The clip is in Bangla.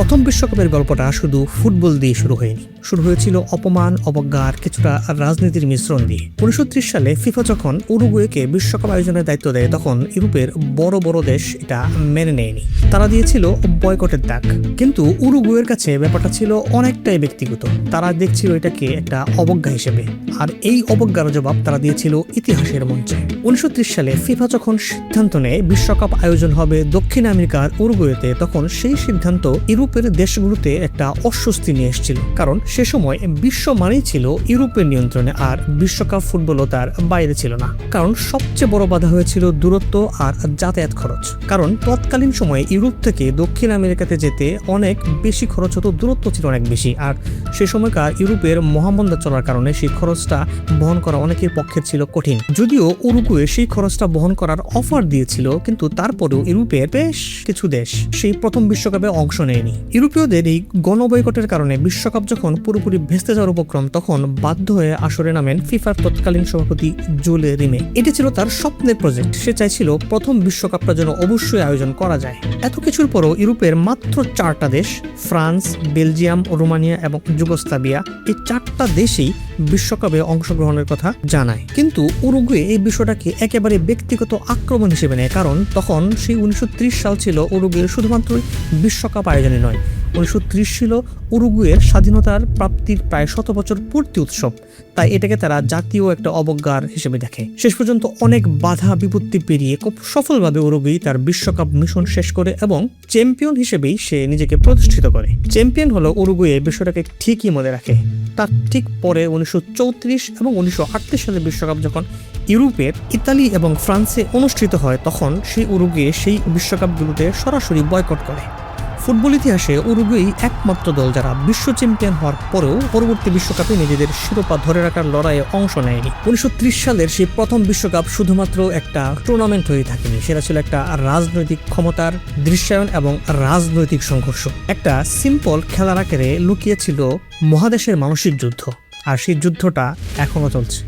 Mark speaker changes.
Speaker 1: প্রথম বিশ্বকাপের গল্পটা শুধু ফুটবল দিয়ে শুরু হয়নি, শুরু হয়েছিল অপমান, অবজ্ঞার কিছুটা রাজনীতির মিশ্রণ দিয়ে। 1930 সালে ফিফা যখন উরুগুয়েকে বিশ্বকাপ আয়োজনের দায়িত্ব দেয়, তখন ইউরোপের বড় বড় দেশ এটা মেনে নেয়নি। তারা দিয়েছিল বয়কটের ডাক। কিন্তু উরুগুয়ের কাছে ব্যাপারটা ছিল অনেকটাই ব্যক্তিগত। তারা দেখছিল এটাকে একটা অবজ্ঞা হিসেবে, আর এই অবজ্ঞার জবাব তারা দিয়েছিল ইতিহাসের মঞ্চে। 1930 সালে ফিফা যখন সিদ্ধান্ত নেয় বিশ্বকাপ আয়োজন হবে দক্ষিণ আমেরিকার উরুগুয়েতে, তখন সেই সিদ্ধান্ত ইউরোপের দেশগুলোতে একটা অস্বস্তি নিয়ে এসেছিল। কারণ সে সময় বিশ্ব মানেই ছিল ইউরোপের নিয়ন্ত্রণে, আর বিশ্বকাপ ফুটবলও তার বাইরে ছিল না। কারণ সবচেয়ে বড় বাধা হয়েছিল দূরত্ব আর যাতায়াত খরচ। কারণ তৎকালীন সময়ে ইউরোপ থেকে দক্ষিণ আমেরিকাতে যেতে অনেক বেশি খরচ হতো, দূরত্ব ছিল অনেক বেশি। আর সে সময়কার ইউরোপের মহামন্দা চলার কারণে সেই খরচটা বহন করা অনেকের পক্ষে ছিল কঠিন। যদিও উরুগুয়ে সেই খরচটা বহন করার অফার দিয়েছিল, কিন্তু তারপরেও ইউরোপের বেশ কিছু দেশ সেই প্রথম বিশ্বকাপে অংশ নেয়নি। ইউরোপীয়দের এই গণবয়কটের কারণে বিশ্বকাপ যখন পুরোপুরি ভেস্তে যাওয়ার উপক্রম, তখন বাধ্য হয়ে আসরে নামেন ফিফার তৎকালীন সভাপতি জুলে রিমে। এটি ছিল তার স্বপ্নের প্রজেক্ট। সে চাইছিল প্রথম বিশ্বকাপটা যেন অবশ্যই আয়োজন করা যায়। এত কিছুর পরও ইউরোপের মাত্র 4টা দেশ, ফ্রান্স, বেলজিয়াম, রোমানিয়া এবং যুগোস্লাভিয়া, এই 4টা দেশেই বিশ্বকাপে অংশগ্রহণের কথা জানায়। কিন্তু উরুগুয়ে এই বিষয়টাকে একেবারে ব্যক্তিগত আক্রমণ হিসেবে নেয়। কারণ তখন সেই 1930 সাল ছিল উরুগুয়ের শুধুমাত্র বিশ্বকাপ আয়োজনে নয়, 1930 ছিল উরুগুয়ের স্বাধীনতার প্রাপ্তির প্রায় 100 বছর পূর্তি উৎসব। তাই এটাকে তারা জাতীয় একটা অবজ্ঞার হিসেবে দেখে। শেষ পর্যন্ত অনেক বাধা বিপত্তি পেরিয়ে খুব সফলভাবে উরুগুয়ে তার বিশ্বকাপ মিশন শেষ করে এবং চ্যাম্পিয়ন হিসেবেই সে নিজেকে প্রতিষ্ঠিত করে। চ্যাম্পিয়ন হলো উরুগুয়ে, বিষয়টাকে ঠিকই মনে রাখে। তার ঠিক পরে 1934 এবং 1938 সালের বিশ্বকাপ যখন ইউরোপের ইতালি এবং ফ্রান্সে অনুষ্ঠিত হয়, তখন সেই উরুগুয়ে সেই বিশ্বকাপগুলোতে সরাসরি বয়কট করে। ফুটবল ইতিহাসে উরুগুয়েই একমাত্র দল যারা বিশ্ব চ্যাম্পিয়ন হওয়ার পরেও পরবর্তী বিশ্বকাপে নিজেদের শিরোপা ধরে রাখার লড়াইয়ে অংশ নেয়নি। 1930 সালের সেই প্রথম বিশ্বকাপ শুধুমাত্র একটা টুর্নামেন্ট হয়ে থাকেনি, সেটা ছিল একটা রাজনৈতিক ক্ষমতার দৃশ্যায়ন এবং রাজনৈতিক সংঘর্ষ। একটা সিম্পল খেলার আকারে লুকিয়ে ছিল মহাদেশের মানসিক যুদ্ধ, আর সেই যুদ্ধটা এখনো চলছে।